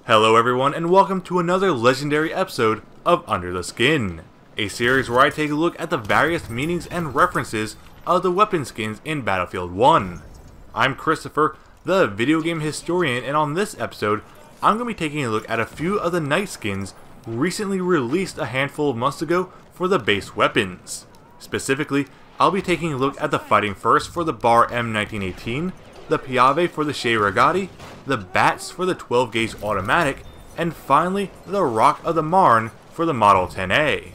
Hello everyone and welcome to another legendary episode of Under the Skin, a series where I take a look at the various meanings and references of the weapon skins in Battlefield 1. I'm Christopher, the video game historian, and on this episode, I'm going to be taking a look at a few of the knight skins recently released a handful of months ago for the base weapons. Specifically, I'll be taking a look at the Fighting First for the Bar M1918, the Piave for the Shea Regatti, the Bats for the 12 gauge automatic, and finally the Rock of the Marne for the Model 10A.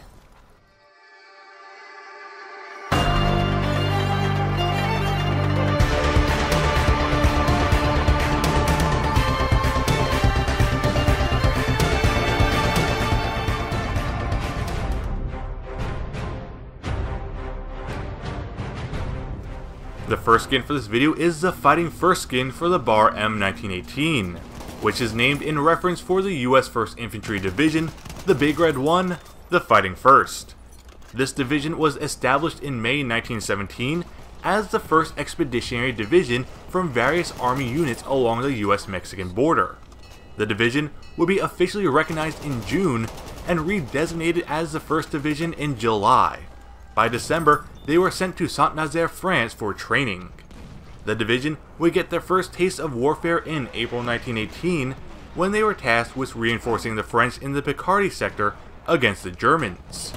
The first skin for this video is the Fighting First skin for the Bar M1918, which is named in reference for the US 1st Infantry Division, the Big Red One, the Fighting First. This division was established in May 1917 as the 1st Expeditionary Division from various Army units along the US-Mexican border. The division would be officially recognized in June and redesignated as the 1st Division in July. By December, they were sent to Saint-Nazaire, France for training. The division would get their first taste of warfare in April 1918 when they were tasked with reinforcing the French in the Picardy sector against the Germans.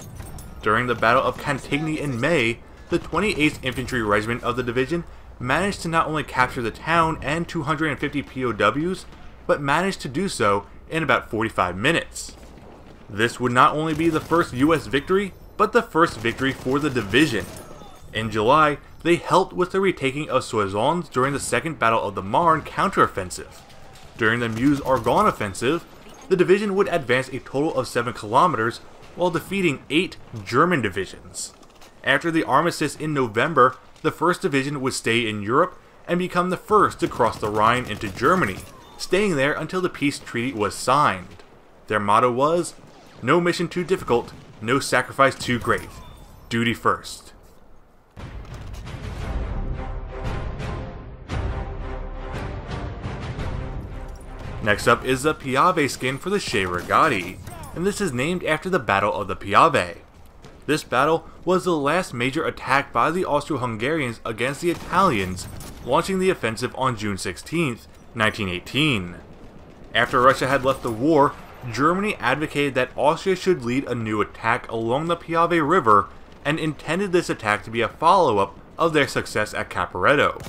During the Battle of Cantigny in May, the 28th Infantry Regiment of the division managed to not only capture the town and 250 POWs, but managed to do so in about 45 minutes. This would not only be the first US victory, but the first victory for the division. In July, they helped with the retaking of Soissons during the Second Battle of the Marne counteroffensive. During the Meuse-Argonne offensive, the division would advance a total of 7 kilometers while defeating 8 German divisions. After the armistice in November, the 1st Division would stay in Europe and become the first to cross the Rhine into Germany, staying there until the peace treaty was signed. Their motto was, "No mission too difficult, no sacrifice too great. Duty first." Next up is the Piave skin for the Shea Regatti, and this is named after the Battle of the Piave. This battle was the last major attack by the Austro-Hungarians against the Italians, launching the offensive on June 16, 1918. After Russia had left the war, Germany advocated that Austria should lead a new attack along the Piave River and intended this attack to be a follow-up of their success at Caporetto.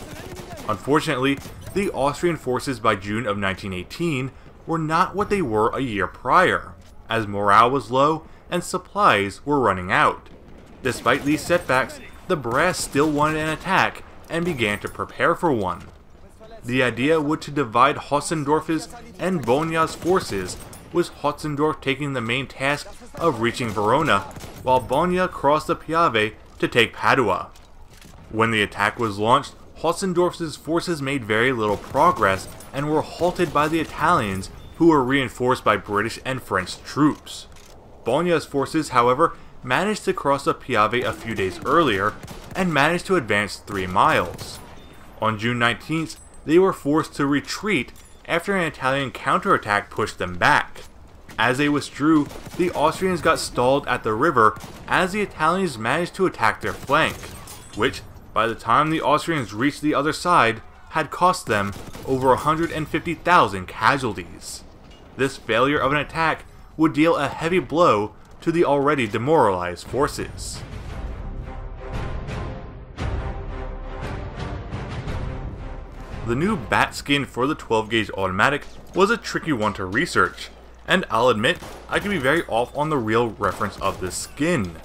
Unfortunately, the Austrian forces by June of 1918 were not what they were a year prior, as morale was low and supplies were running out. Despite these setbacks, the brass still wanted an attack and began to prepare for one. The idea would to divide Hotzendorf's and Bonja's forces, with Hotzendorf taking the main task of reaching Verona, while Bonja crossed the Piave to take Padua. When the attack was launched, Hotzendorf's forces made very little progress and were halted by the Italians, who were reinforced by British and French troops. Bonja's forces, however, managed to cross the Piave a few days earlier and managed to advance 3 miles. On June 19th, they were forced to retreat after an Italian counterattack pushed them back. As they withdrew, the Austrians got stalled at the river as the Italians managed to attack their flank, which, by the time the Austrians reached the other side, had cost them over 150,000 casualties. This failure of an attack would deal a heavy blow to the already demoralized forces. The new Bat skin for the 12 gauge automatic was a tricky one to research, and I'll admit, I could be very off on the real reference of this skin.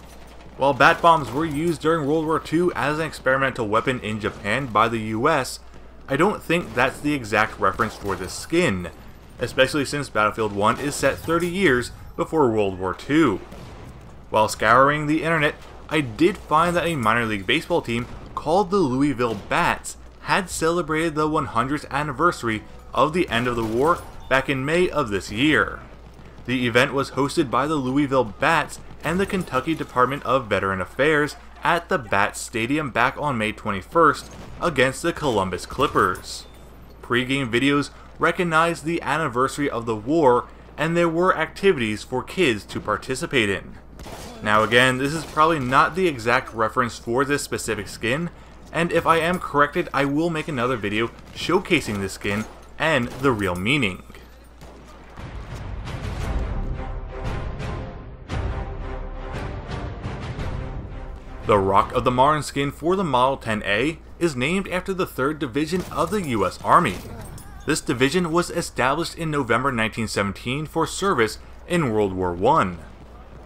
While bat bombs were used during World War II as an experimental weapon in Japan by the US, I don't think that's the exact reference for this skin, especially since Battlefield 1 is set 30 years before World War II. While scouring the internet, I did find that a minor league baseball team called the Louisville Bats had celebrated the 100th anniversary of the end of the war back in May of this year. The event was hosted by the Louisville Bats and the Kentucky Department of Veteran Affairs at the Bats Stadium back on May 21st against the Columbus Clippers. Pre-game videos recognized the anniversary of the war, and there were activities for kids to participate in. Now again, this is probably not the exact reference for this specific skin, and if I am corrected, I will make another video showcasing this skin and the real meaning. The Rock of the Marne skin for the Model 10A is named after the 3rd Division of the US Army. This division was established in November 1917 for service in World War I.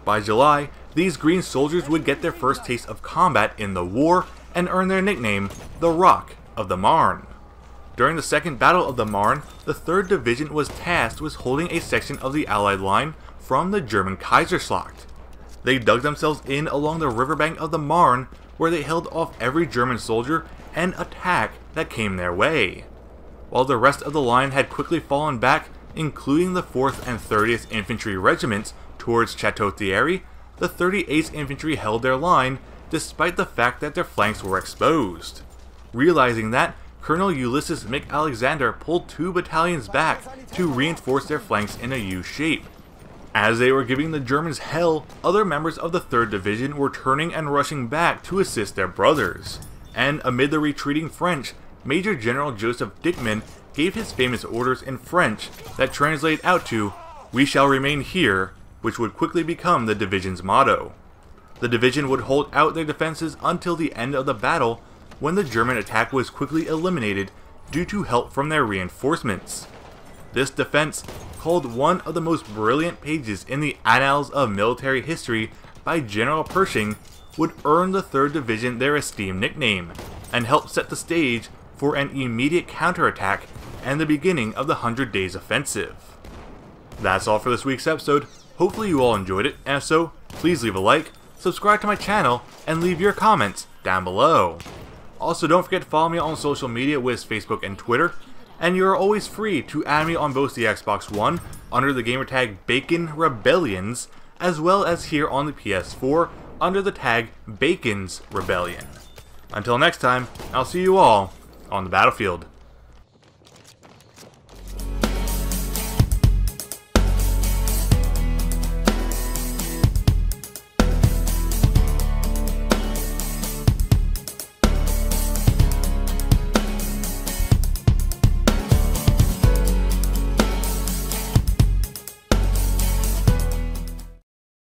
By July, these green soldiers would get their first taste of combat in the war and earn their nickname, the Rock of the Marne. During the Second Battle of the Marne, the 3rd Division was tasked with holding a section of the Allied line from the German Kaiserschlacht. They dug themselves in along the riverbank of the Marne, where they held off every German soldier and attack that came their way. While the rest of the line had quickly fallen back, including the 4th and 30th Infantry Regiments towards Château-Thierry, the 38th Infantry held their line, despite the fact that their flanks were exposed. Realizing that, Colonel Ulysses McAlexander pulled 2 battalions back to reinforce their flanks in a U shape. As they were giving the Germans hell, other members of the 3rd Division were turning and rushing back to assist their brothers. And amid the retreating French, Major General Joseph Dickman gave his famous orders in French that translate out to, "We shall remain here," which would quickly become the division's motto. The division would hold out their defenses until the end of the battle, when the German attack was quickly eliminated due to help from their reinforcements. This defense, called one of the most brilliant pages in the annals of military history by General Pershing, would earn the 3rd Division their esteemed nickname, and help set the stage for an immediate counterattack and the beginning of the 100 Days Offensive. That's all for this week's episode. Hopefully you all enjoyed it, and if so, please leave a like, subscribe to my channel, and leave your comments down below. Also, don't forget to follow me on social media with Facebook and Twitter, and you are always free to add me on both the Xbox One under the gamertag Bacon Rebellions, as well as here on the PS4 under the tag Bacon's Rebellion. Until next time, I'll see you all on the battlefield.